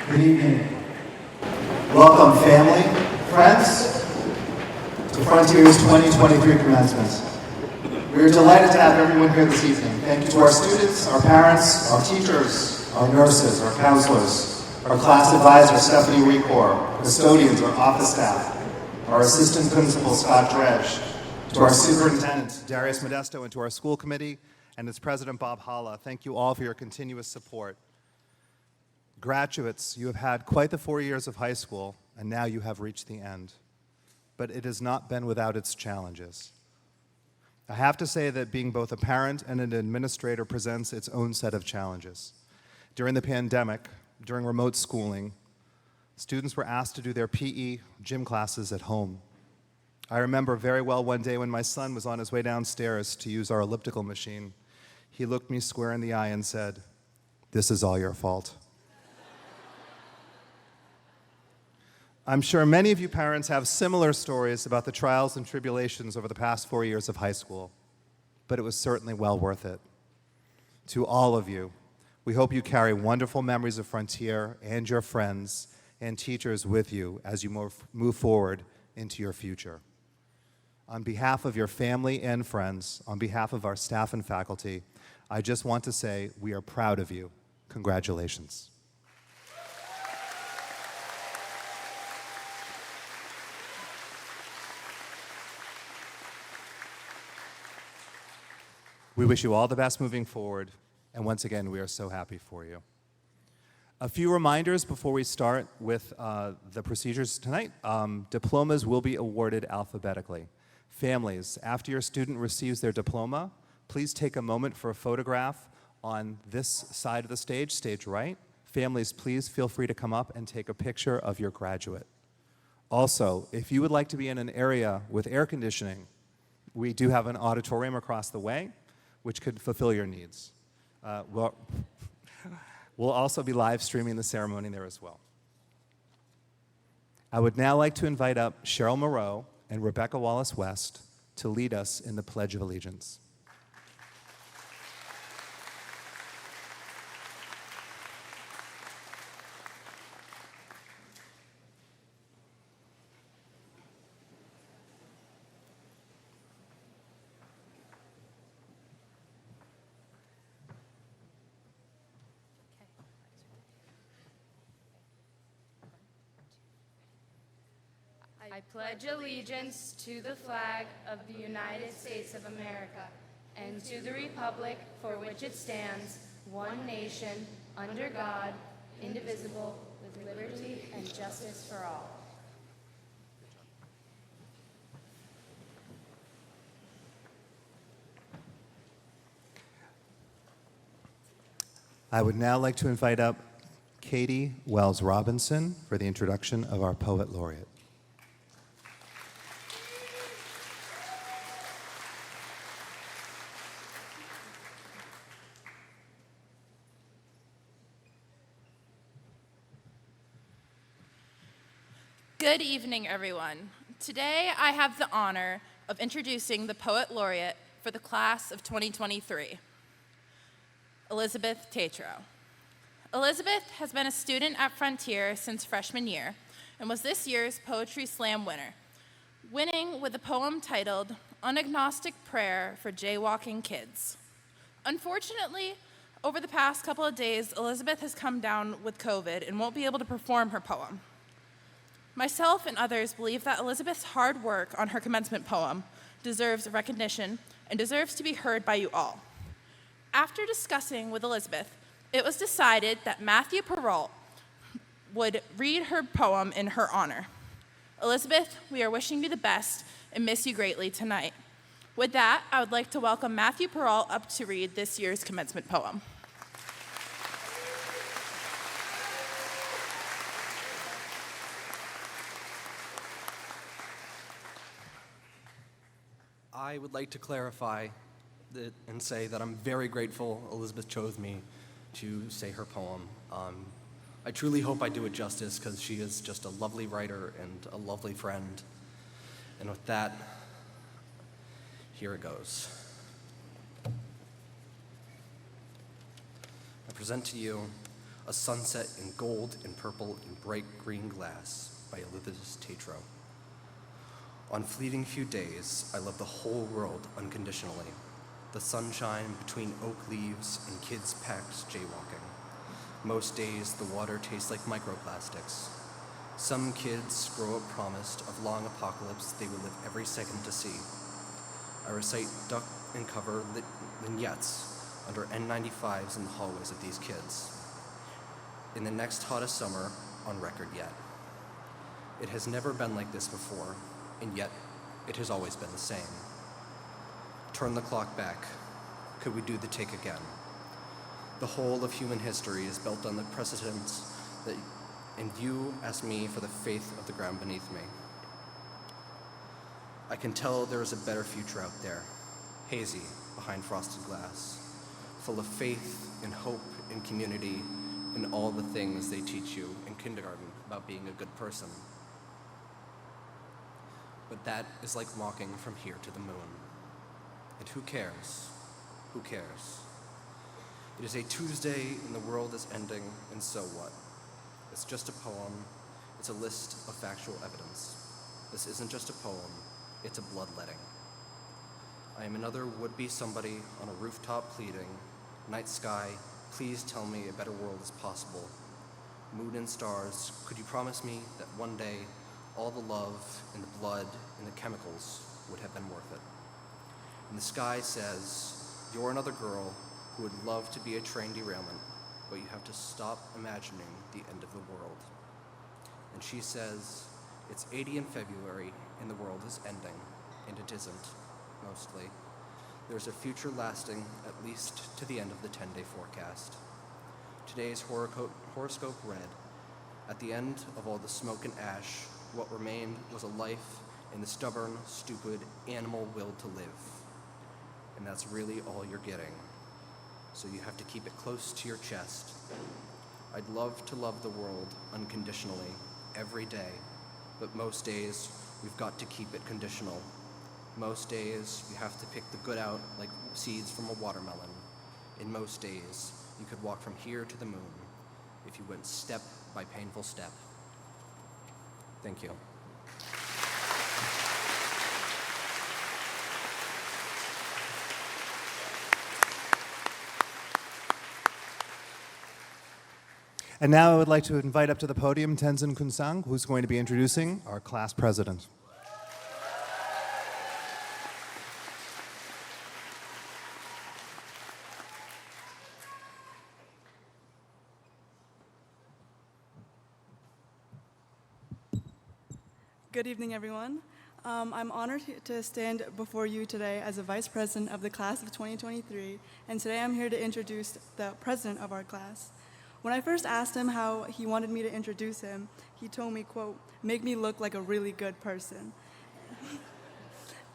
Good evening. Welcome, family, friends, to Frontier's 2023 commencement. We are delighted to have everyone here this evening. Thank you to our students, our parents, our teachers, our nurses, our counselors, our class advisor, Stephanie Recor, our custodians, our office staff, our assistant principal, Scott Dredge, to our superintendent, Darius Modesto, and to our school committee and its president, Bob Holla. Thank you all for your continuous support. Graduates, you have had quite the 4 years of high school, and now you have reached the end. But it has not been without its challenges. I have to say that being both a parent and an administrator presents its own set of challenges. During the pandemic, during remote schooling, students were asked to do their PE gym classes at home. I remember very well one day when my son was on his way downstairs to use our elliptical machine. He looked me square in the eye and said, "This is all your fault." I'm sure many of you parents have similar stories about the trials and tribulations over the past 4 years of high school, but it was certainly well worth it. To all of you, we hope you carry wonderful memories of Frontier and your friends and teachers with you as you move forward into your future. On behalf of your family and friends, on behalf of our staff and faculty, I just want to say we are proud of you. Congratulations. We wish you all the best moving forward, and once again, we are so happy for you. A few reminders before we start with the procedures tonight. Diplomas will be awarded alphabetically. Families, after your student receives their diploma, please take a moment for a photograph on this side of the stage, stage right. Families, please feel free to come up and take a picture of your graduate. Also, if you would like to be in an area with air conditioning, we do have an auditorium across the way, which could fulfill your needs. We'll also be live streaming the ceremony there as well. I would now like to invite up Cheryl Moreau and Rebecca Wallace-West to lead us in the Pledge of Allegiance. I pledge allegiance to the flag of the United States of America and to the republic for which it stands, one nation, under God, indivisible, with liberty and justice for all. I would now like to invite up Katie Wells Robinson for the introduction of our Poet Laureate. Good evening, everyone. Today, I have the honor of introducing the Poet Laureate for the class of 2023, Elizabeth Tatro. Elizabeth has been a student at Frontier since freshman year and was this year's Poetry Slam winner, winning with a poem titled Unagnostic Prayer for Jaywalking Kids. Unfortunately, over the past couple of days, Elizabeth has come down with COVID and won't be able to perform her poem. Myself and others believe that Elizabeth's hard work on her commencement poem deserves recognition and deserves to be heard by you all. After discussing with Elizabeth, it was decided that Matthew Perrault would read her poem in her honor. Elizabeth, we are wishing you the best and miss you greatly tonight. With that, I would like to welcome Matthew Perrault up to read this year's commencement poem. I would like to clarify and say that I'm very grateful Elizabeth chose me to say her poem. I truly hope I do it justice because she is just a lovely writer and a lovely friend. And with that, here it goes. I present to you A Sunset in Gold and Purple and Bright Green Glass by Elizabeth Tatro. On fleeting few days, I love the whole world unconditionally. The sunshine between oak leaves and kids packed jaywalking. Most days, the water tastes like microplastics. Some kids grow up promised of long apocalypse they will live every second to see. I recite duck and cover vignettes under N95s in the hallways of these kids. In the next hottest summer on record yet. It has never been like this before, and yet it has always been the same. Turn the clock back. Could we do the take again? The whole of human history is built on the precedents that, and you ask me for the faith of the ground beneath me. I can tell there is a better future out there, hazy behind frosted glass, full of faith and hope and community and all the things they teach you in kindergarten about being a good person. But that is like walking from here to the moon. And who cares? Who cares? It is a Tuesday and the world is ending, and so what? It's just a poem. It's a list of factual evidence. This isn't just a poem, it's a bloodletting. I am another would-be somebody on a rooftop pleading, night sky, please tell me a better world is possible. Moon and stars, could you promise me that one day all the love and the blood and the chemicals would have been worth it? And the sky says, you're another girl who would love to be a train derailment, but you have to stop imagining the end of the world. And she says, it's 80 in February and the world is ending, and it isn't, mostly. There's a future lasting at least to the end of the 10-day forecast. Today's horoscope read, at the end of all the smoke and ash, what remained was a life and the stubborn, stupid, animal will to live. And that's really all you're getting. So you have to keep it close to your chest. I'd love to love the world unconditionally every day, but most days we've got to keep it conditional. Most days we have to pick the good out like seeds from a watermelon. In most days, you could walk from here to the moon if you went step by painful step. Thank you. And now I would like to invite up to the podium Tenzin Kunsang, who's going to be introducing our class president. Good evening, everyone. I'm honored to stand before you today as a vice president of the class of 2023, and today I'm here to introduce the president of our class. When I first asked him how he wanted me to introduce him, he told me, quote, make me look like a really good person.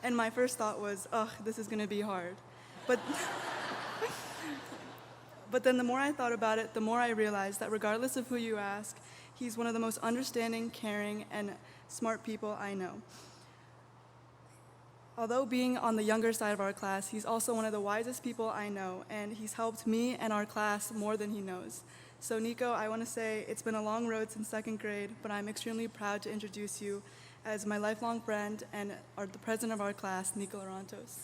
And my first thought was, ugh, this is gonna be hard. But then the more I thought about it, the more I realized that regardless of who you ask, he's one of the most understanding, caring, and smart people I know. Although being on the younger side of our class, he's also one of the wisest people I know, and he's helped me and our class more than he knows. So Nico, I want to say it's been a long road since second grade, but I'm extremely proud to introduce you as my lifelong friend and the president of our class, Nico Larantos.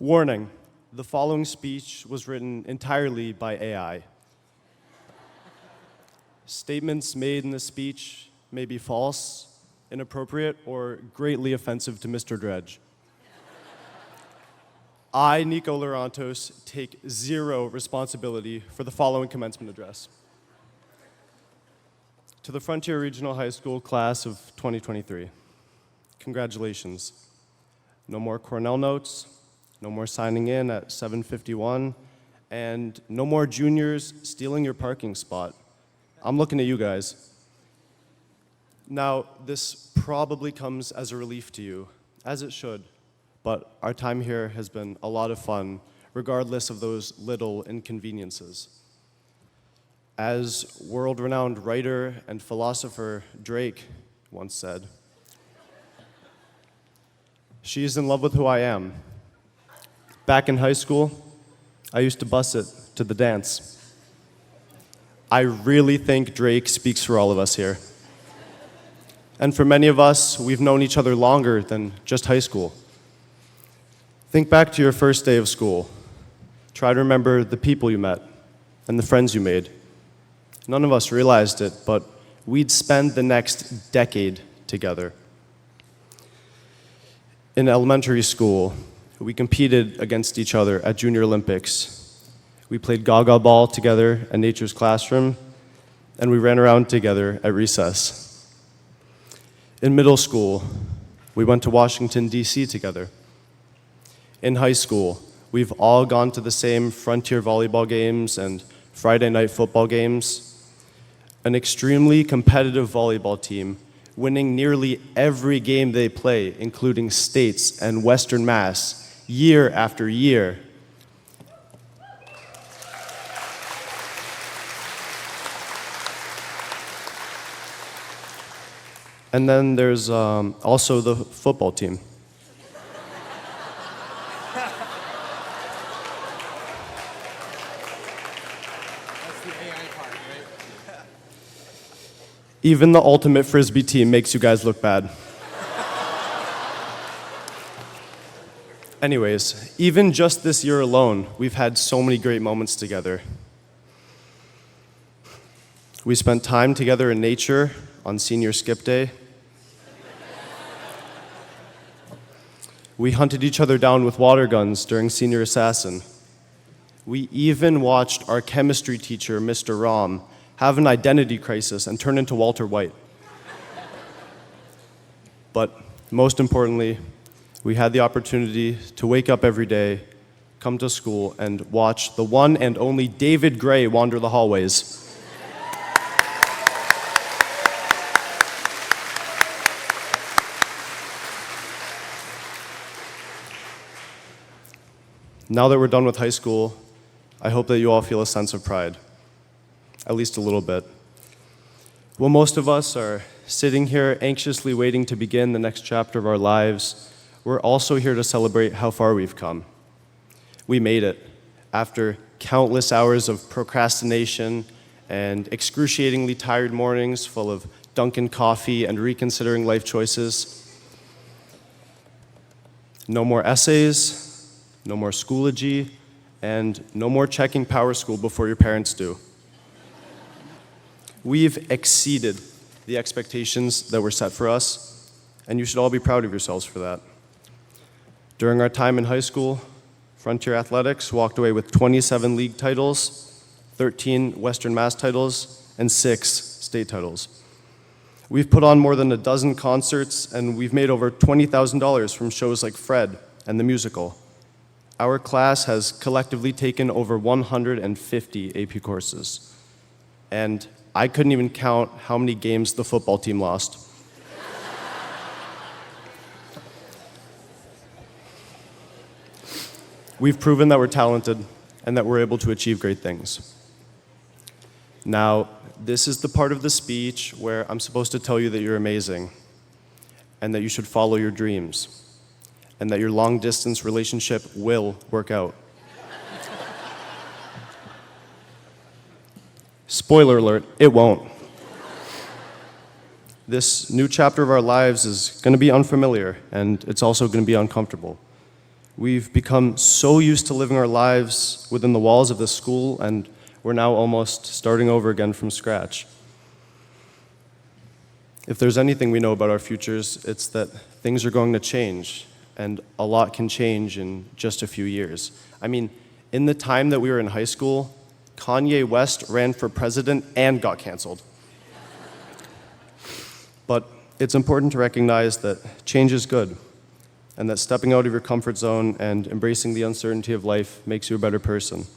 Warning, the following speech was written entirely by AI. Statements made in the speech may be false, inappropriate, or greatly offensive to Mr. Dredge. I, Nico Larantos, take zero responsibility for the following commencement address. To the Frontier Regional High School class of 2023, congratulations. No more Cornell notes, no more signing in at 7:51, and no more juniors stealing your parking spot. I'm looking at you guys. Now, this probably comes as a relief to you, as it should, but our time here has been a lot of fun, regardless of those little inconveniences. As world-renowned writer and philosopher Drake once said, "She's in love with who I am." Back in high school, I used to bus it to the dance. I really think Drake speaks for all of us here. And for many of us, we've known each other longer than just high school. Think back to your first day of school. Try to remember the people you met and the friends you made. None of us realized it, but we'd spend the next decade together. In elementary school, we competed against each other at Junior Olympics. We played gaga ball together at Nature's Classroom, and we ran around together at recess. In middle school, we went to Washington, D.C. together. In high school, we've all gone to the same Frontier volleyball games and Friday night football games. An extremely competitive volleyball team, winning nearly every game they play, including states and Western Mass, year after year. And then there's also the football team. Even the ultimate Frisbee team makes you guys look bad. Anyways, even just this year alone, we've had so many great moments together. We spent time together in nature on senior skip day. We hunted each other down with water guns during senior assassin. We even watched our chemistry teacher, Mr. Rom, have an identity crisis and turn into Walter White. But most importantly, we had the opportunity to wake up every day, come to school, and watch the one and only David Gray wander the hallways. Now that we're done with high school, I hope that you all feel a sense of pride. At least a little bit. While most of us are sitting here anxiously waiting to begin the next chapter of our lives, we're also here to celebrate how far we've come. We made it after countless hours of procrastination and excruciatingly tired mornings full of Dunkin' coffee and reconsidering life choices. No more essays, no more Schoology, and no more checking Power School before your parents do. We've exceeded the expectations that were set for us, and you should all be proud of yourselves for that. During our time in high school, Frontier Athletics walked away with 27 league titles, 13 Western Mass titles, and 6 state titles. We've put on more than a dozen concerts, and we've made over $20,000 from shows like Fred and the musical. Our class has collectively taken over 150 AP courses, and I couldn't even count how many games the football team lost. We've proven that we're talented and that we're able to achieve great things. Now, this is the part of the speech where I'm supposed to tell you that you're amazing and that you should follow your dreams and that your long-distance relationship will work out. Spoiler alert, it won't. This new chapter of our lives is going to be unfamiliar, and it's also going to be uncomfortable. We've become so used to living our lives within the walls of this school, and we're now almost starting over again from scratch. If there's anything we know about our futures, it's that things are going to change, and a lot can change in just a few years. I mean, in the time that we were in high school, Kanye West ran for president and got canceled. But it's important to recognize that change is good, and that stepping out of your comfort zone and embracing the uncertainty of life makes you a better person.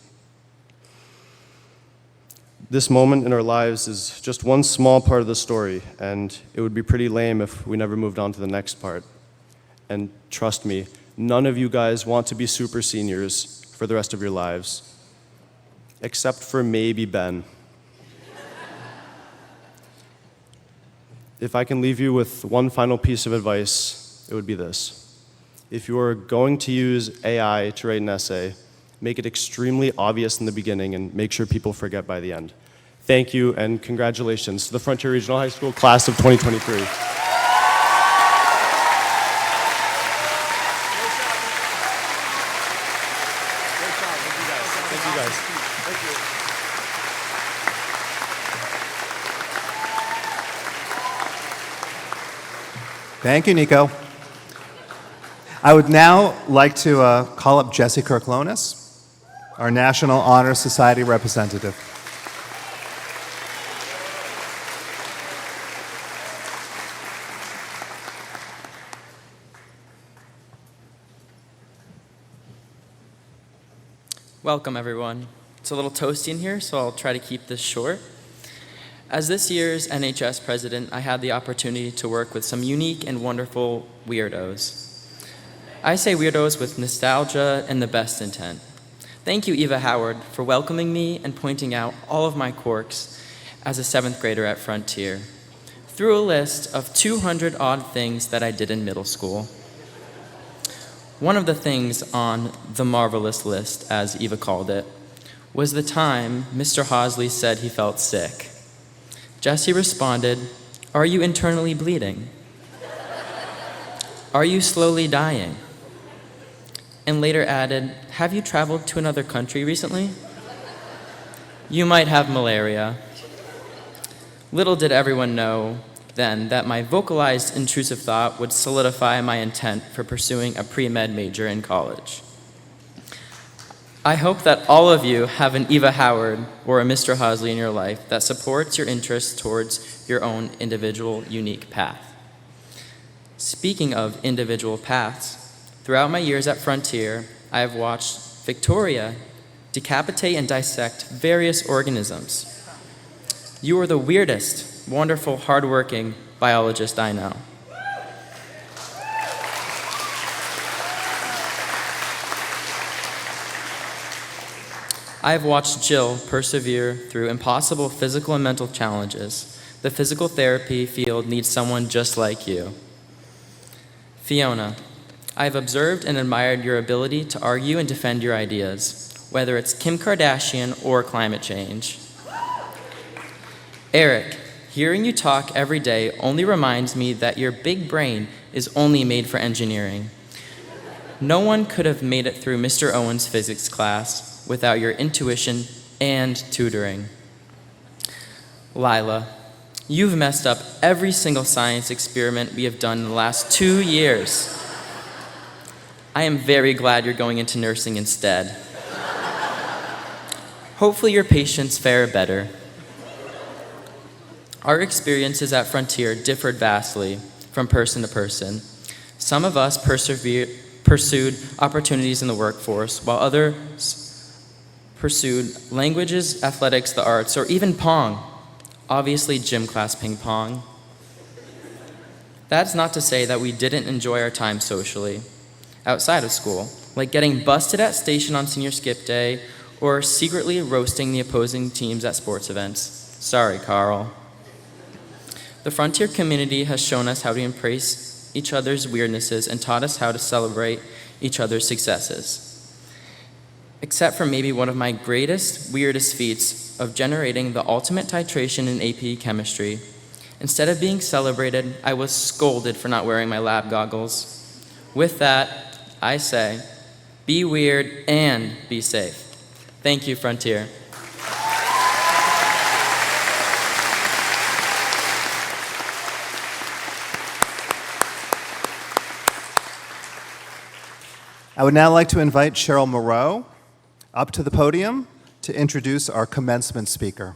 This moment in our lives is just one small part of the story, and it would be pretty lame if we never moved on to the next part. And trust me, none of you guys want to be super seniors for the rest of your lives. Except for maybe Ben. if I can leave you with one final piece of advice, it would be this. If you are going to use AI to write an essay, make it extremely obvious in the beginning and make sure people forget by the end. Thank you, and congratulations to the Frontier Regional High School class of 2023. Thank you guys. Thank you, Nico. I would now like to call up Jesse Kirklonis, our National Honor Society representative. Welcome, everyone. It's a little toasty in here, so I'll try to keep this short. As this year's NHS president, I had the opportunity to work with some unique and wonderful weirdos. I say weirdos with nostalgia and the best intent. Thank you, Eva Howard, for welcoming me and pointing out all of my quirks as a 7th grader at Frontier, through a list of 200 odd things that I did in middle school. One of the things on the marvelous list, as Eva called it, was the time Mr. Hosley said he felt sick. Jesse responded, "Are you internally bleeding? Are you slowly dying?" And later added, "Have you traveled to another country recently? You might have malaria." Little did everyone know then that my vocalized intrusive thought would solidify my intent for pursuing a pre-med major in college. I hope that all of you have an Eva Howard or a Mr. Hosley in your life that supports your interests towards your own individual, unique path. Speaking of individual paths, throughout my years at Frontier, I have watched Victoria decapitate and dissect various organisms. You are the weirdest, wonderful, hardworking biologist I know. I have watched Jill persevere through impossible physical and mental challenges. The physical therapy field needs someone just like you. Fiona, I have observed and admired your ability to argue and defend your ideas, whether it's Kim Kardashian or climate change. Eric, hearing you talk every day only reminds me that your big brain is only made for engineering. No one could have made it through Mr. Owen's physics class without your intuition and tutoring. Lila, you've messed up every single science experiment we have done in the last 2 years. I am very glad you're going into nursing instead. Hopefully your patients fare better. Our experiences at Frontier differed vastly from person to person. Some of us pursued opportunities in the workforce, while others pursued languages, athletics, the arts, or even Pong. Obviously, gym class ping pong. That's not to say that we didn't enjoy our time socially, outside of school, like getting busted at station on senior skip day, or secretly roasting the opposing teams at sports events. Sorry, Carl. The Frontier community has shown us how to embrace each other's weirdnesses and taught us how to celebrate each other's successes. Except for maybe one of my greatest, weirdest feats of generating the ultimate titration in AP chemistry. Instead of being celebrated, I was scolded for not wearing my lab goggles. With that, I say, be weird and be safe. Thank you, Frontier. I would now like to invite Cheryl Moreau up to the podium to introduce our commencement speaker.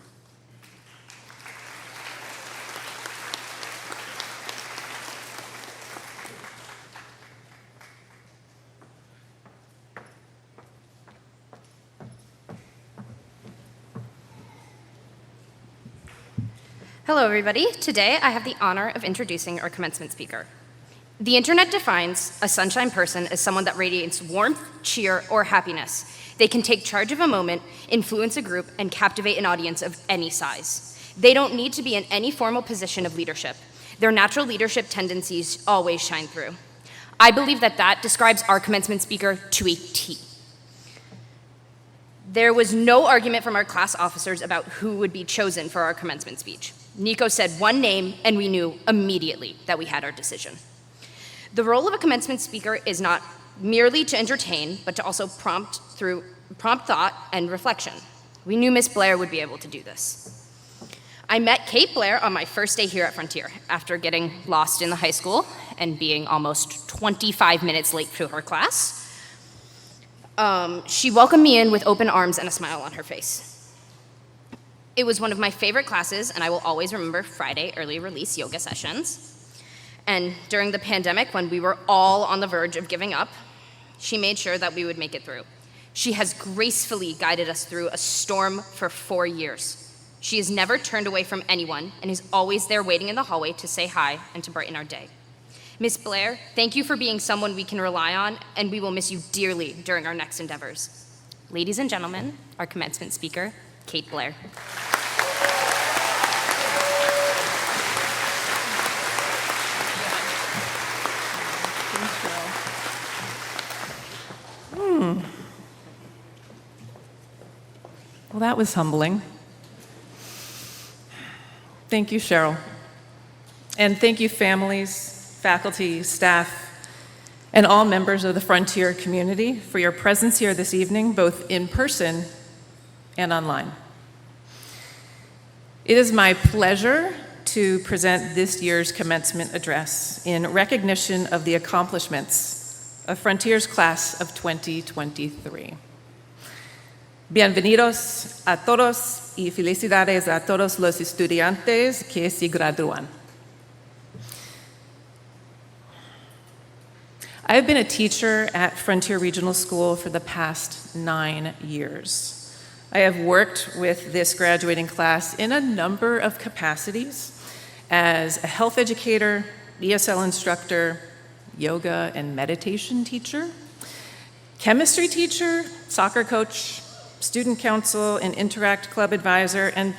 Hello, everybody. Today, I have the honor of introducing our commencement speaker. The internet defines a sunshine person as someone that radiates warmth, cheer, or happiness. They can take charge of a moment, influence a group, and captivate an audience of any size. They don't need to be in any formal position of leadership. Their natural leadership tendencies always shine through. I believe that describes our commencement speaker to a T. There was no argument from our class officers about who would be chosen for our commencement speech. Nico said one name, and we knew immediately that we had our decision. The role of a commencement speaker is not merely to entertain, but to also prompt thought and reflection. We knew Miss Blair would be able to do this. I met Kate Blair on my first day here at Frontier after getting lost in the high school and being almost 25 minutes late to her class. She welcomed me in with open arms and a smile on her face. It was one of my favorite classes, and I will always remember Friday early release yoga sessions. And during the pandemic, when we were all on the verge of giving up, she made sure that we would make it through. She has gracefully guided us through a storm for 4 years. She has never turned away from anyone and is always there waiting in the hallway to say hi and to brighten our day. Miss Blair, thank you for being someone we can rely on, and we will miss you dearly during our next endeavors. Ladies and gentlemen, our commencement speaker, Kate Blair. Well, that was humbling. Thank you, Cheryl. And thank you, families, faculty, staff, and all members of the Frontier community for your presence here this evening, both in person and online. It is my pleasure to present this year's commencement address in recognition of the accomplishments of Frontier's class of 2023. Bienvenidos a todos y felicidades a todos los estudiantes que se gradúan. I have been a teacher at Frontier Regional School for the past 9 years. I have worked with this graduating class in a number of capacities as a health educator, ESL instructor, yoga and meditation teacher, chemistry teacher, soccer coach, student council and Interact Club advisor, and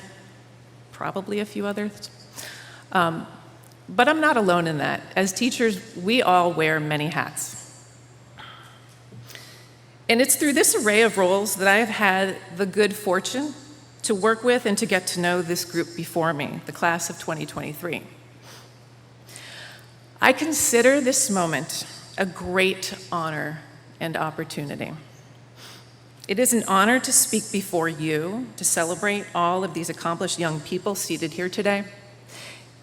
probably a few others. But I'm not alone in that. As teachers, we all wear many hats. And it's through this array of roles that I have had the good fortune to work with and to get to know this group before me, the class of 2023. I consider this moment a great honor and opportunity. It is an honor to speak before you, to celebrate all of these accomplished young people seated here today.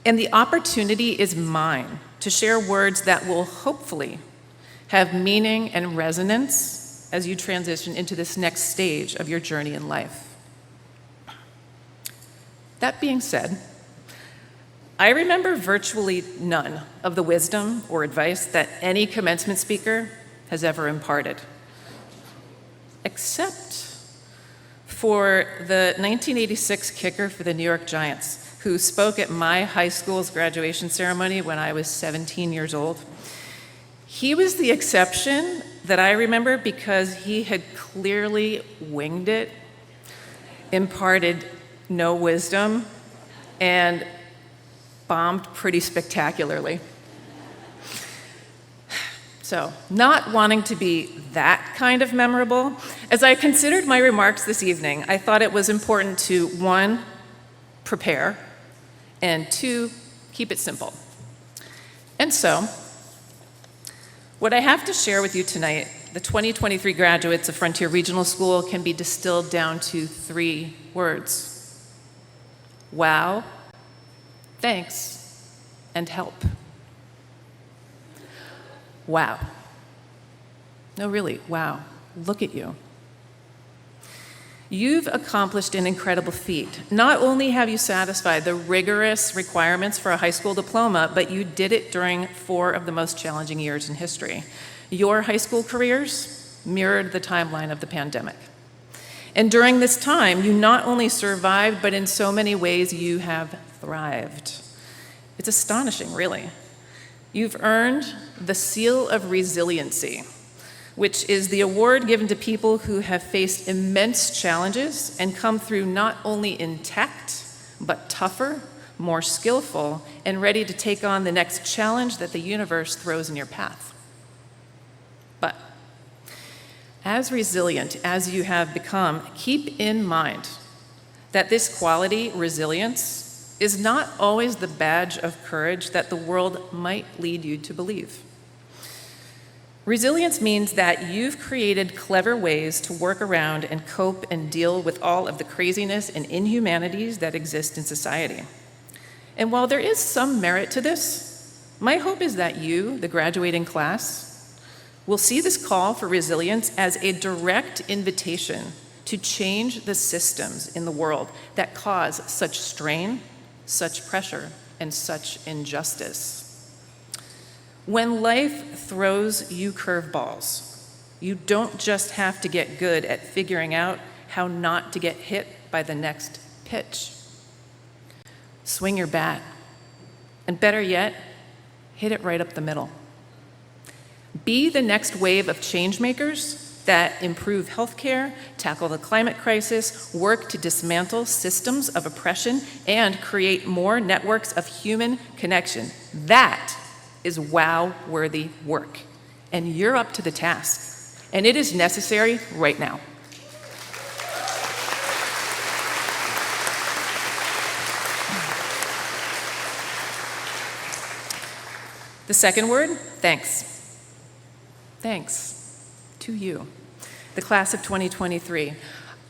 And the opportunity is mine to share words that will hopefully have meaning and resonance as you transition into this next stage of your journey in life. That being said, I remember virtually none of the wisdom or advice that any commencement speaker has ever imparted, except for the 1986 kicker for the New York Giants, who spoke at my high school's graduation ceremony when I was 17 years old. He was the exception that I remember because he had clearly winged it, imparted no wisdom, and bombed pretty spectacularly. So, not wanting to be that kind of memorable, as I considered my remarks this evening, I thought it was important to, 1, prepare, and 2, keep it simple. And so, what I have to share with you tonight, the 2023 graduates of Frontier Regional School, can be distilled down to 3 words: wow, thanks, and help. Wow. No, really, wow. Look at you. You've accomplished an incredible feat. Not only have you satisfied the rigorous requirements for a high school diploma, but you did it during 4 of the most challenging years in history. Your high school careers mirrored the timeline of the pandemic. And during this time, you not only survived, but in so many ways you have thrived. It's astonishing, really. You've earned the Seal of Resiliency, which is the award given to people who have faced immense challenges and come through not only intact, but tougher, more skillful, and ready to take on the next challenge that the universe throws in your path. But as resilient as you have become, keep in mind that this quality, resilience, is not always the badge of courage that the world might lead you to believe. Resilience means that you've created clever ways to work around and cope and deal with all of the craziness and inhumanities that exist in society. And while there is some merit to this, my hope is that you, the graduating class, will see this call for resilience as a direct invitation to change the systems in the world that cause such strain, such pressure, and such injustice. When life throws you curveballs, you don't just have to get good at figuring out how not to get hit by the next pitch. Swing your bat, and better yet, hit it right up the middle. Be the next wave of change makers that improve healthcare, tackle the climate crisis, work to dismantle systems of oppression, and create more networks of human connection. That is wow-worthy work, and you're up to the task, and it is necessary right now. The second word, thanks. Thanks to you, the class of 2023.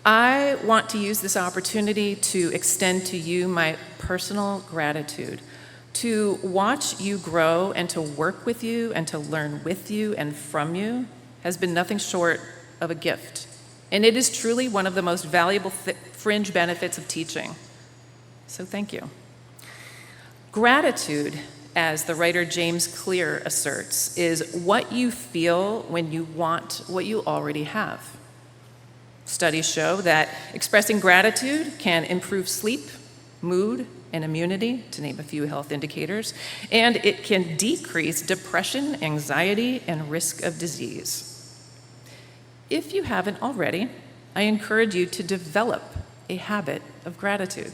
I want to use this opportunity to extend to you my personal gratitude. To watch you grow and to work with you and to learn with you and from you has been nothing short of a gift. And it is truly one of the most valuable fringe benefits of teaching. So thank you. Gratitude, as the writer James Clear asserts, is what you feel when you want what you already have. Studies show that expressing gratitude can improve sleep, mood, and immunity, to name a few health indicators, and it can decrease depression, anxiety, and risk of disease. If you haven't already, I encourage you to develop a habit of gratitude.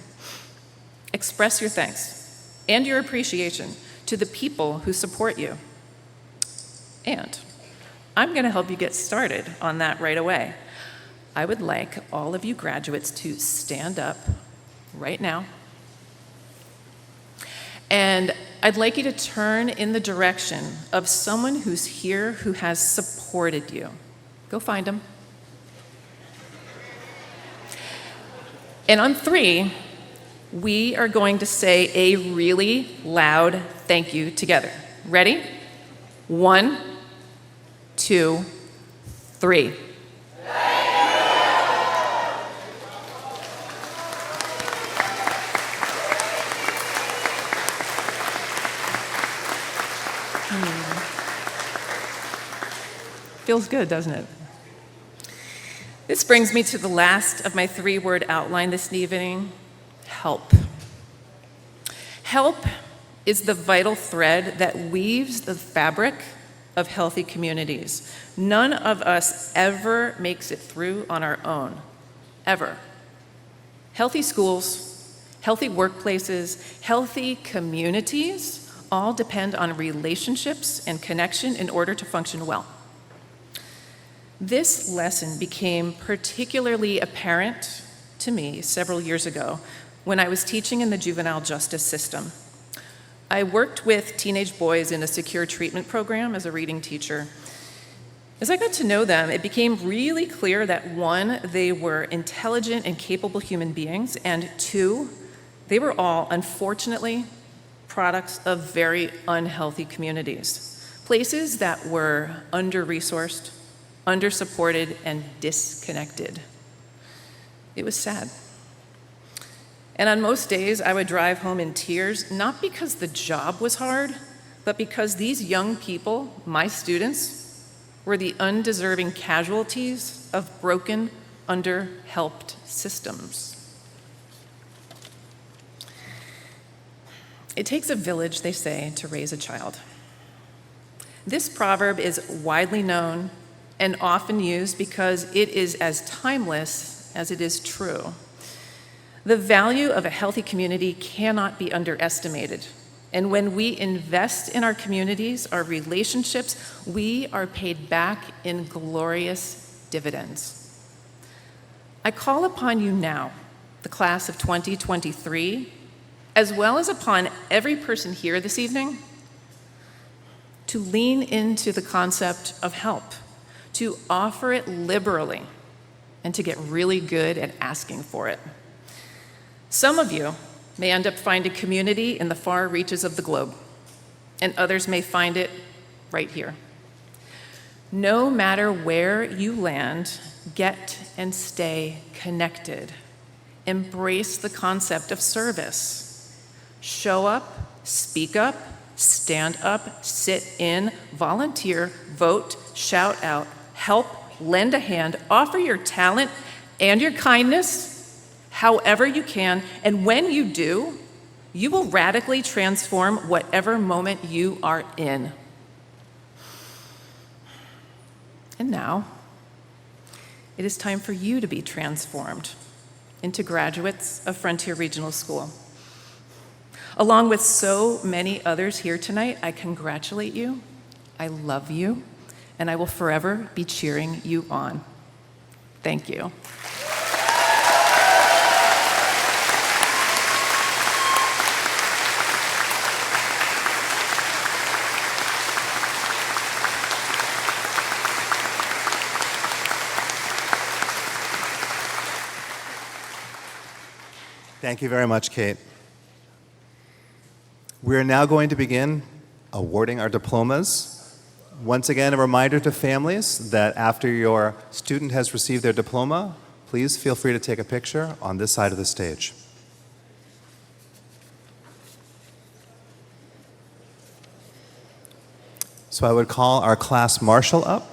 Express your thanks and your appreciation to the people who support you. And I'm going to help you get started on that right away. I would like all of you graduates to stand up right now. And I'd like you to turn in the direction of someone who's here who has supported you. Go find them. And on 3, we are going to say a really loud thank you together. Ready? 1, 2, 3. Feels good, doesn't it? This brings me to the last of my 3-word outline this evening, help. Help is the vital thread that weaves the fabric of healthy communities. None of us ever makes it through on our own, ever. Healthy schools, healthy workplaces, healthy communities all depend on relationships and connection in order to function well. This lesson became particularly apparent to me several years ago when I was teaching in the juvenile justice system. I worked with teenage boys in a secure treatment program as a reading teacher. As I got to know them, it became really clear that 1, they were intelligent and capable human beings, and 2, they were all, unfortunately, products of very unhealthy communities, places that were under-resourced, under-supported, and disconnected. It was sad. And on most days, I would drive home in tears, not because the job was hard, but because these young people, my students, were the undeserving casualties of broken, under-helped systems. It takes a village, they say, to raise a child. This proverb is widely known and often used because it is as timeless as it is true. The value of a healthy community cannot be underestimated. And when we invest in our communities, our relationships, we are paid back in glorious dividends. I call upon you now, the class of 2023, as well as upon every person here this evening, to lean into the concept of help, to offer it liberally, and to get really good at asking for it. Some of you may end up finding community in the far reaches of the globe, and others may find it right here. No matter where you land, get and stay connected. Embrace the concept of service. Show up, speak up, stand up, sit in, volunteer, vote, shout out, help, lend a hand, offer your talent and your kindness however you can, and when you do, you will radically transform whatever moment you are in. And now, it is time for you to be transformed into graduates of Frontier Regional School. Along with so many others here tonight, I congratulate you, I love you, and I will forever be cheering you on. Thank you. Thank you very much, Kate. We're now going to begin awarding our diplomas. Once again, a reminder to families that after your student has received their diploma, please feel free to take a picture on this side of the stage. So I would call our class marshal up.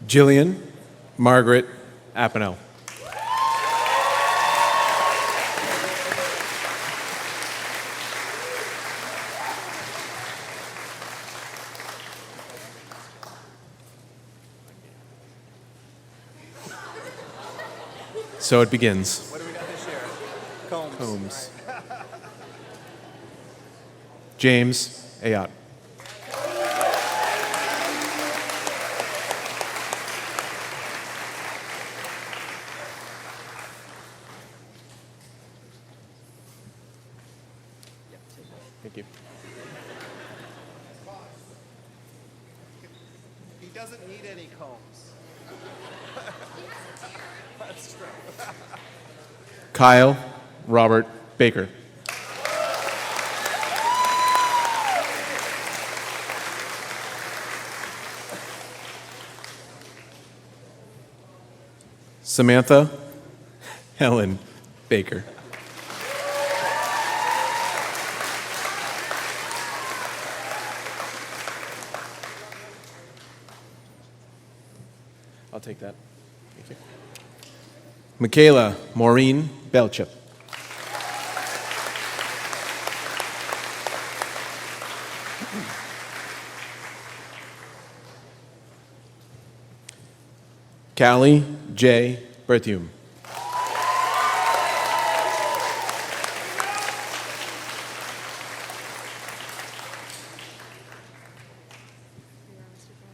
Jillian Margaret Apineau. So it begins. What do we got this year? Combs. Combs. James Ayotte. Thank you. He doesn't need any combs. That's true. Kyle Robert Baker. Samantha Helen Baker. I'll take that. Thank you. Michaela Maureen Belchip. Callie J. Berthium.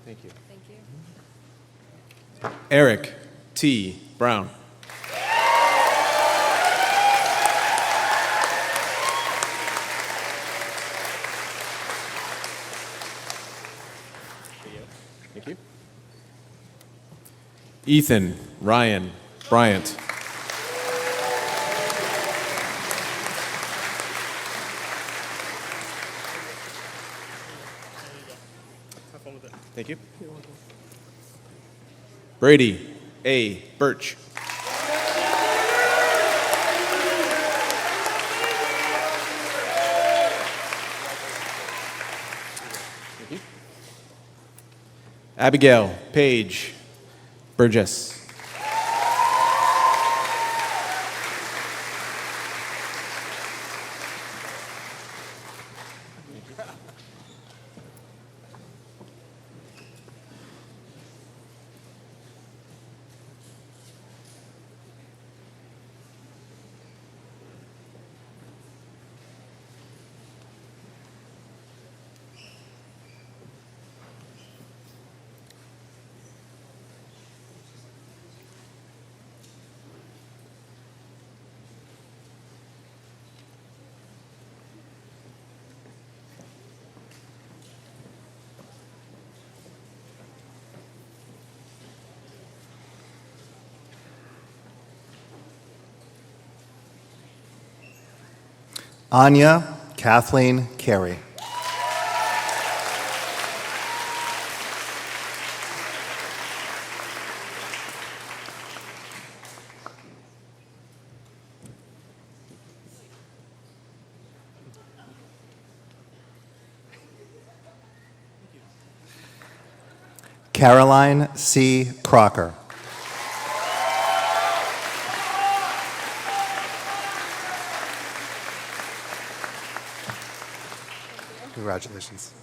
Thank you. Thank you. Eric T. Brown. Thank you. Ethan Ryan Bryant. Thank you. Brady A. Birch. Abigail Paige Burgess. Anya Kathleen Carey. Caroline C. Crocker. Congratulations.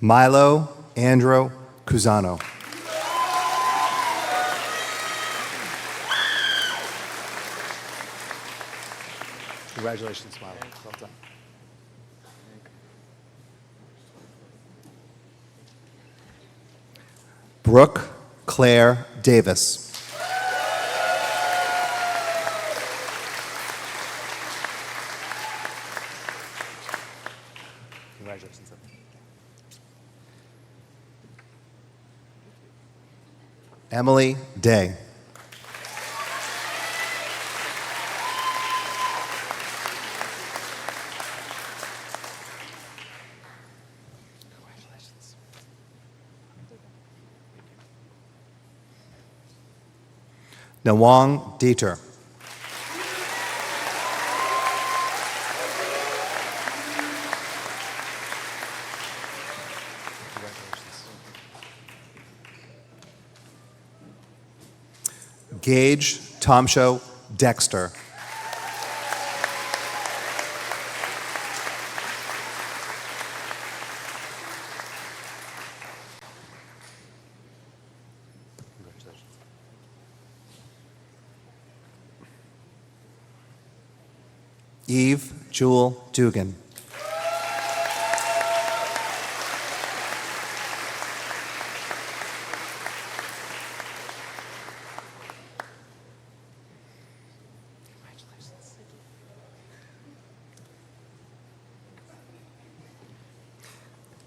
Milo Andrew Cusano. Congratulations, Milo. Well done. Brooke Claire Davis. Congratulations. Emily Day. Congratulations. Nawang Dieter. Gage Tomshow Dexter. Eve Jewel Dugan.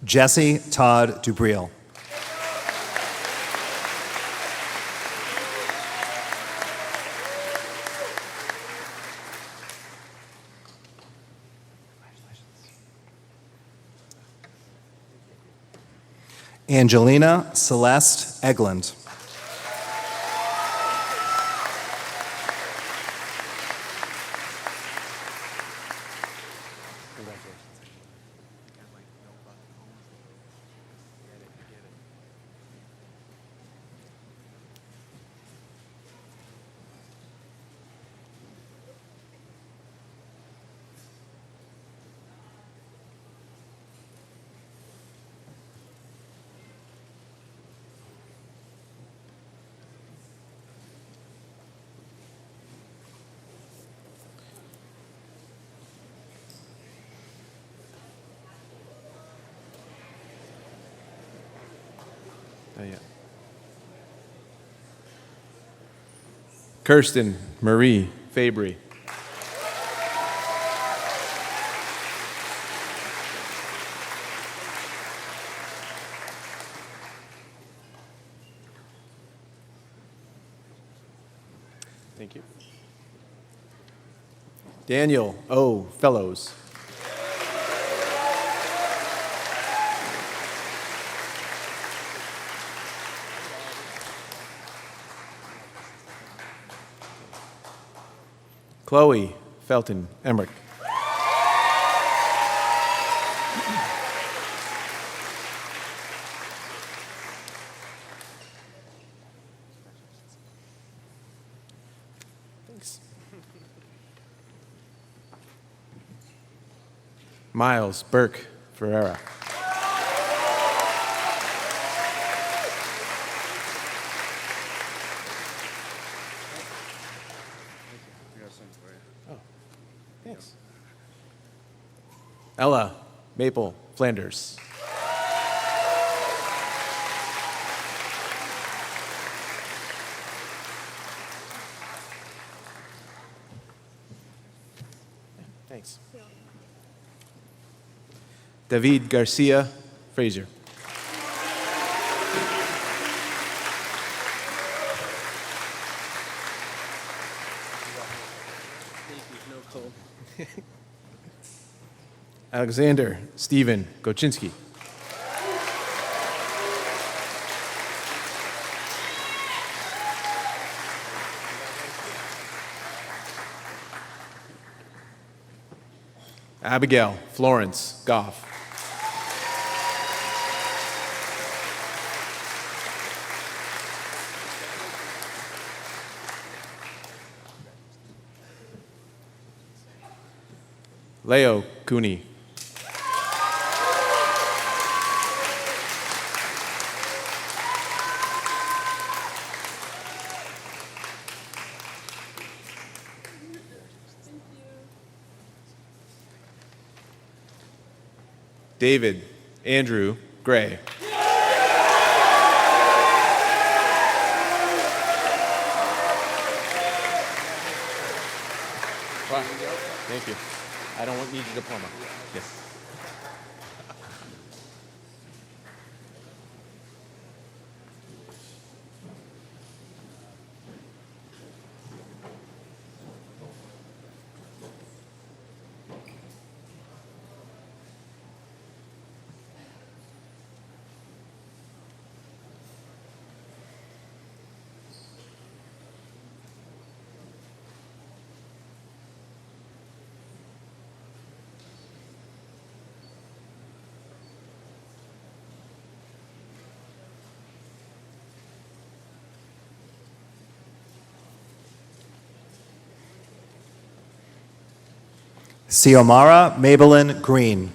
Jesse Todd Dubriel. Angelina Celeste Egland. Kirsten Marie Fabry. Thank you. Daniel O. Fellows. Chloe Felton Emmerich. Miles Burke Ferreira. Thanks. Ella Maple Flanders. Thanks. David Garcia Frazier. Alexander Stephen Goczynski. Abigail Florence Goff. Leo Cooney. David Andrew Gray. Thank you. I don't need your diploma. Yes. Xiomara Maybelline Green.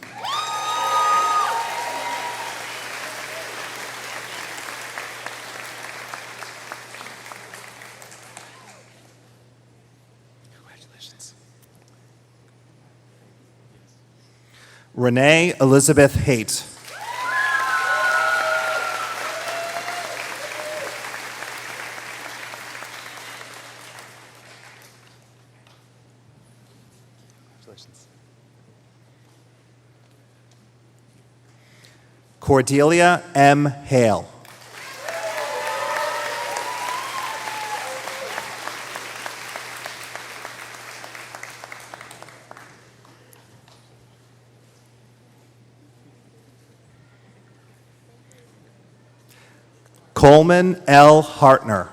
Congratulations. Renee Elizabeth Haight. Congratulations. Cordelia M. Hale. Coleman L. Hartner.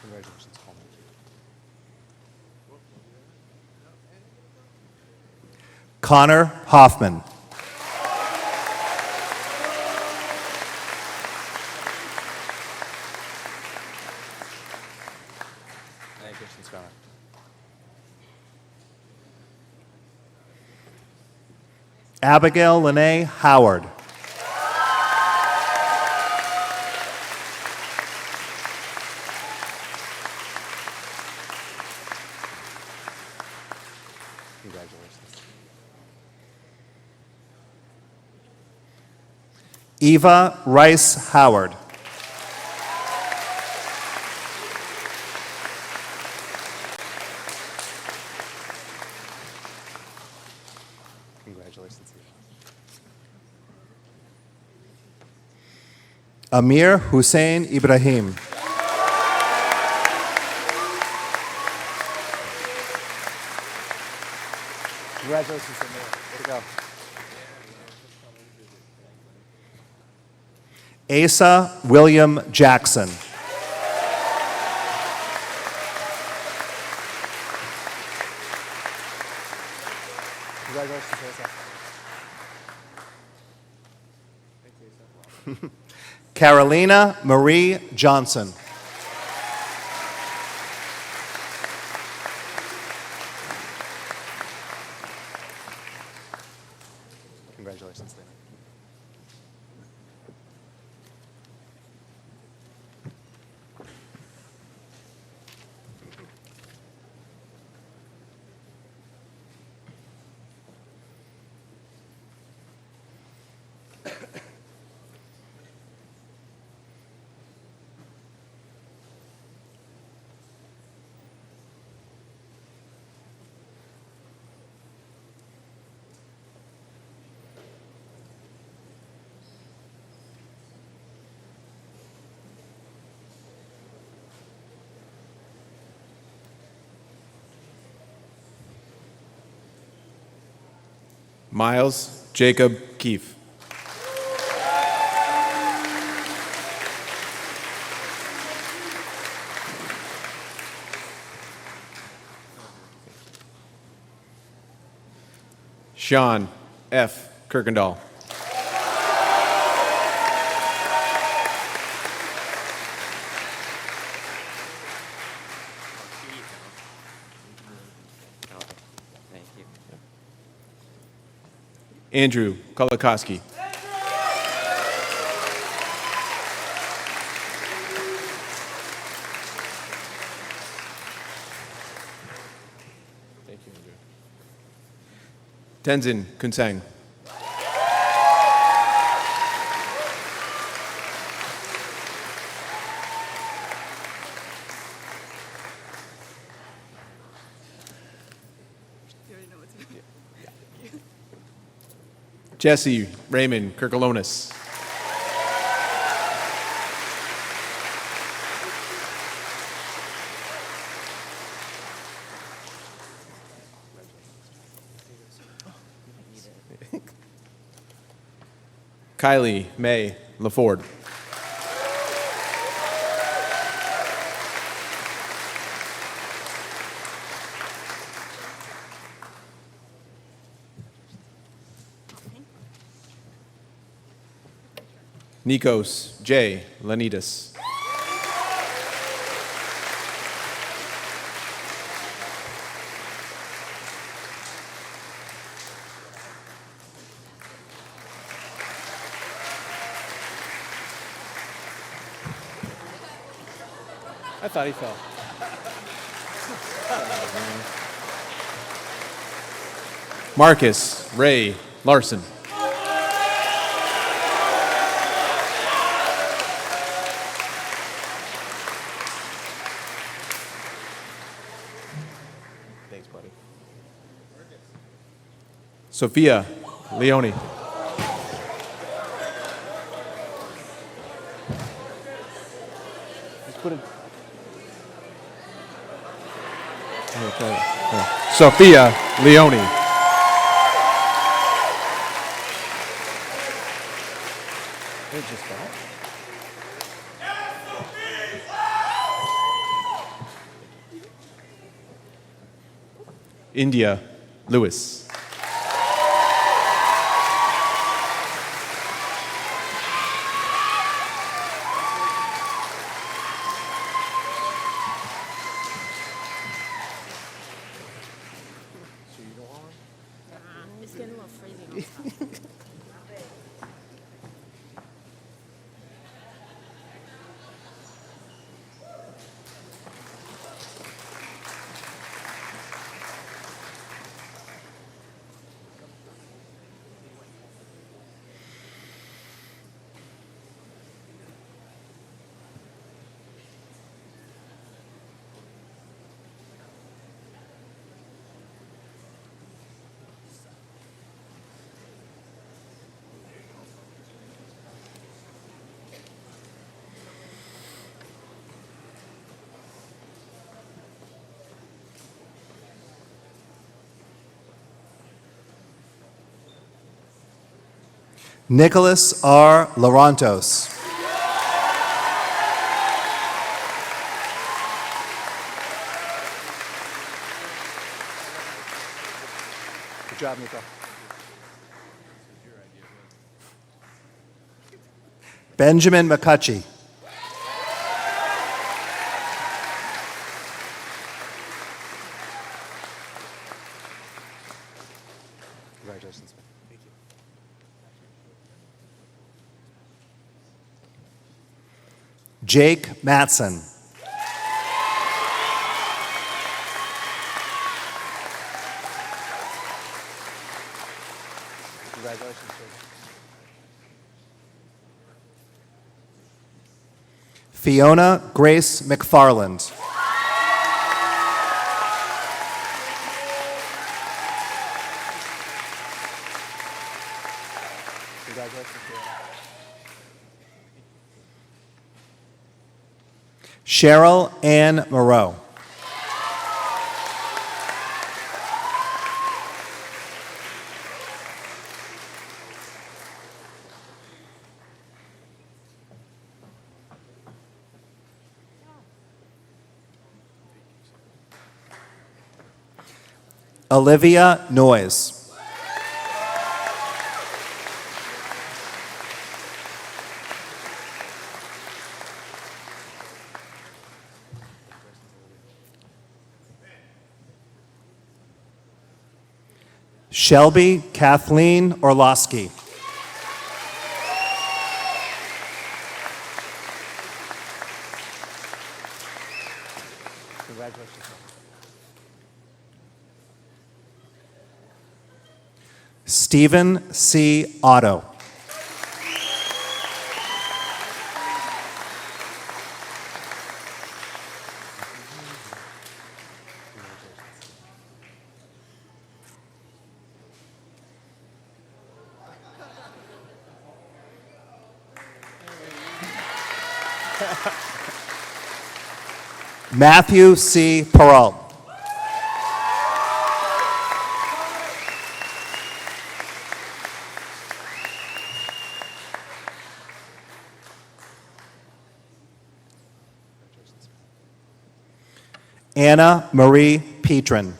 Congratulations, Coleman. Connor Hoffman. Congratulations, Connor. Abigail Lene Howard. Congratulations. Eva Rice Howard. Congratulations. Amir Hussein Ibrahim. Congratulations, Amir. Way to go. Asa William Jackson. Congratulations, Asa. Carolina Marie Johnson. Miles Jacob Keefe. Sean F. Kirkendall. Thank you. Andrew Kolakowski. Thank you, Andrew. Tenzin Kunsang. Jesse Raymond Kirkalonis. Kylie May LaFord. Nikos J. Lanitas. I thought he fell. Marcus Ray Larson. Thanks, buddy. Sophia Leone. Let's put it. Sophia Leone. India Lewis. It's getting a little freezing. Nicholas R. Larantos. Good job, Nico. Benjamin McCutchie. Congratulations. Thank you. Jake Matson. Congratulations, Jake. Fiona Grace McFarland. Congratulations, Fiona. Cheryl Ann Moreau. Olivia Noyes. Shelby Kathleen Orlowski. Stephen C. Otto. Matthew C. Peralt. Anna Marie Petrin.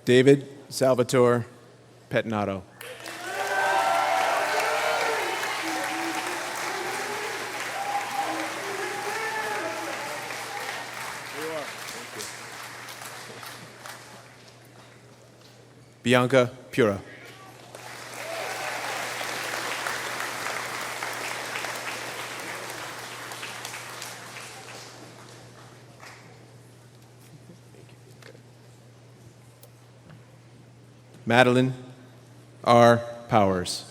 David Salvatore Petinato. Bianca Pura. Madeline R. Powers.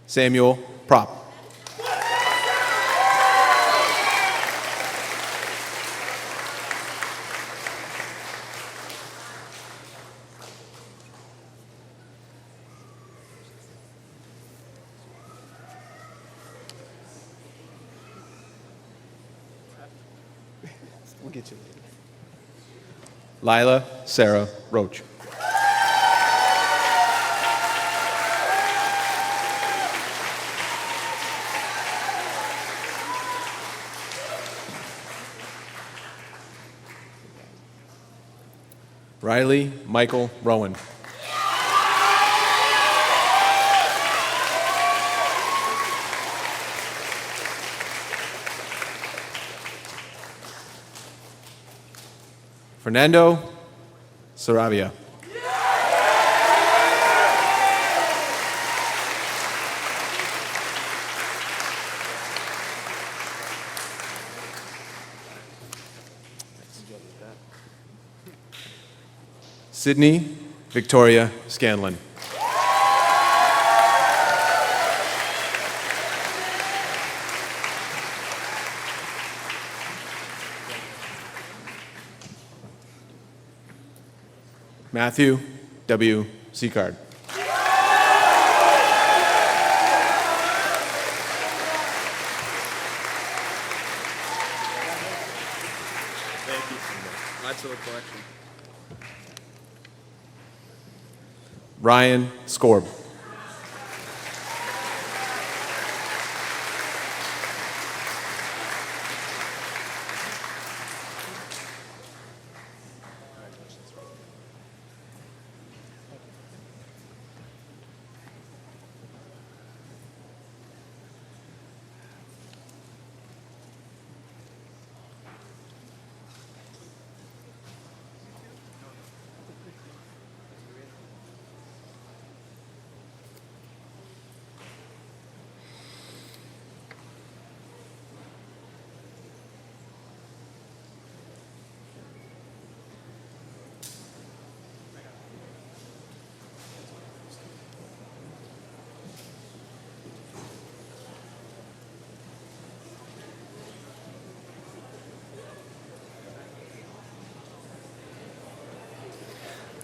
Samuel Prop. We'll get you later. Lila Sarah Roach. Riley Michael Rowan. Fernando Saravia. Sydney Victoria Scanlon. Matthew W. Seacard. Thank you. Lots of the collection. Ryan Scorb.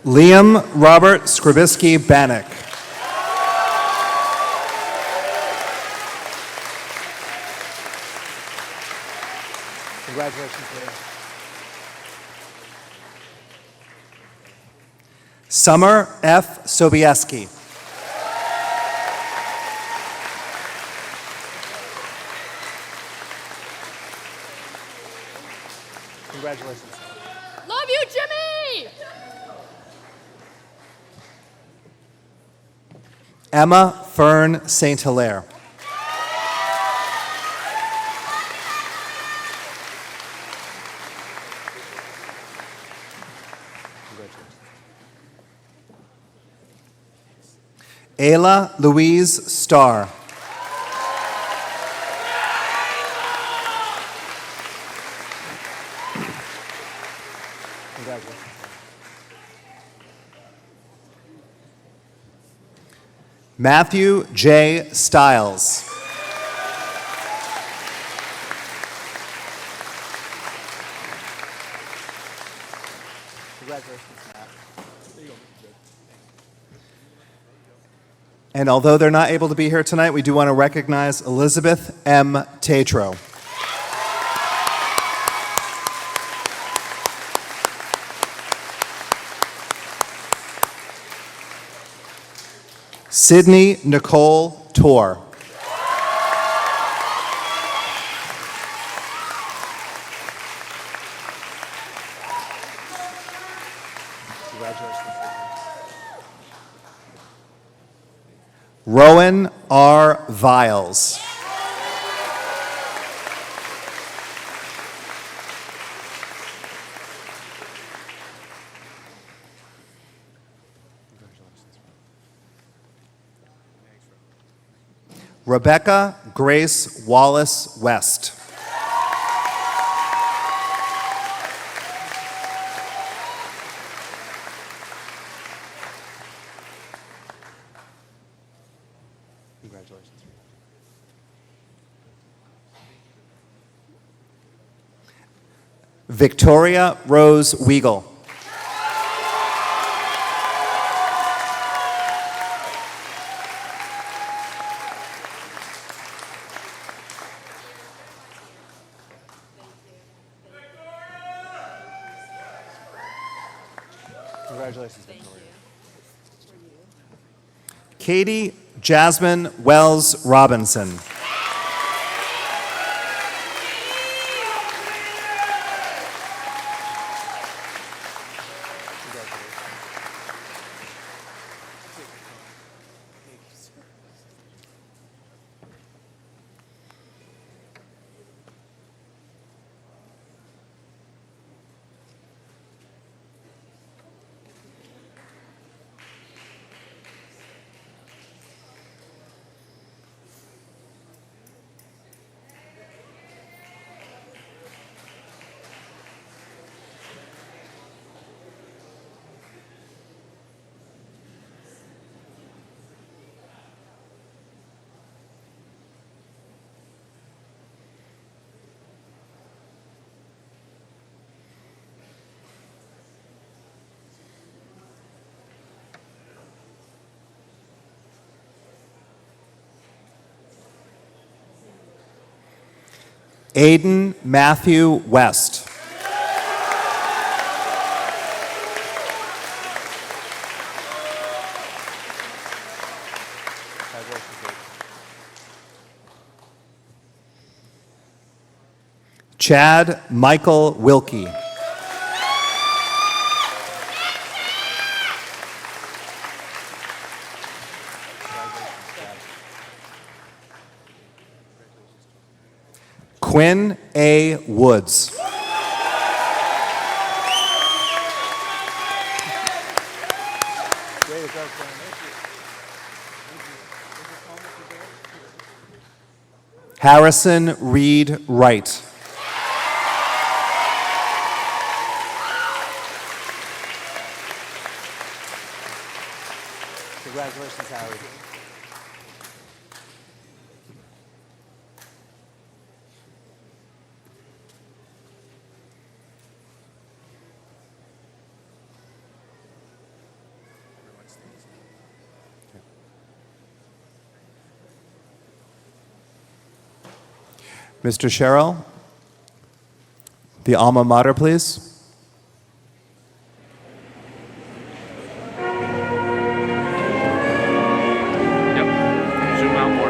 Liam Robert Skrybisky Bannock. Congratulations, Liam. Summer F. Sobieski. Congratulations. Love you, Jimmy! Emma Fern St. Hilaire. Ayla Louise Starr. Congratulations. Matthew J. Stiles. Congratulations, Matt. And although they're not able to be here tonight, we do want to recognize Elizabeth M. Tatro. Sydney Nicole Torr. Congratulations. Rowan R. Viles. Rebecca Grace Wallace West. Congratulations. Victoria Rose Weigel. Congratulations, Victoria. Katie Jasmine Wells Robinson. Aiden Matthew West. Chad Michael Wilkie. Quinn A. Woods. Harrison Reed Wright. Congratulations, Harry. Mr. Sherrill, the alma mater, please. Zoom out more.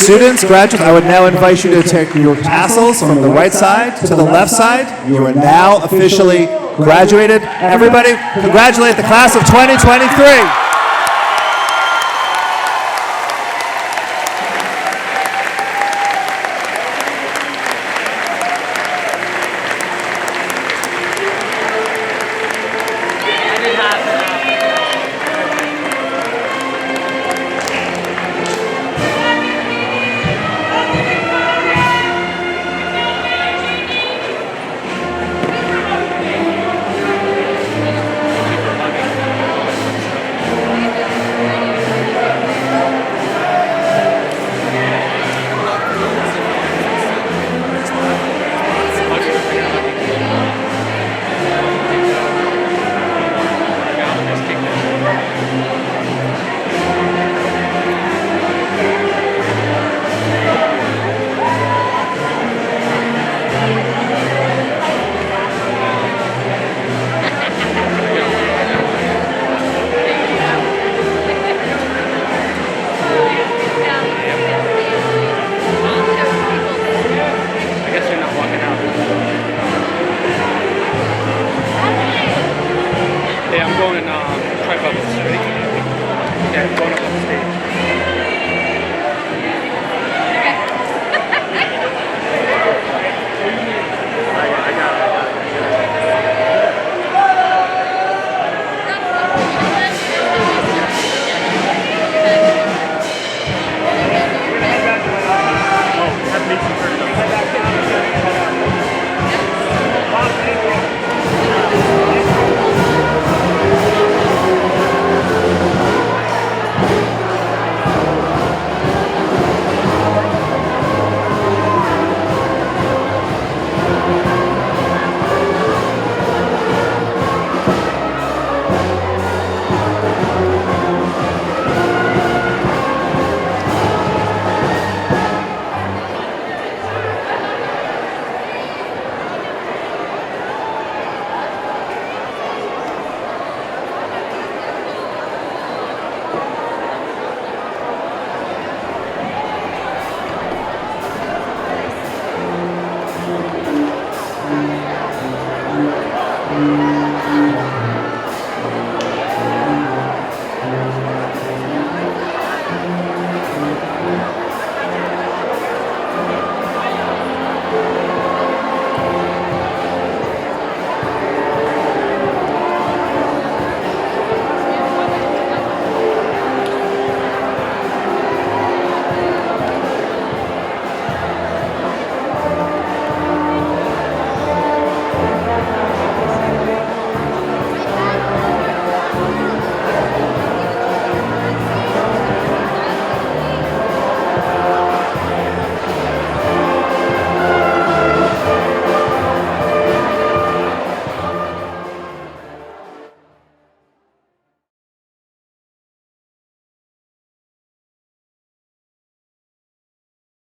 Students, graduates, I would now invite you to take your tassels from the right side to the left side. You are now officially graduated. Everybody, congratulate the class of 2023.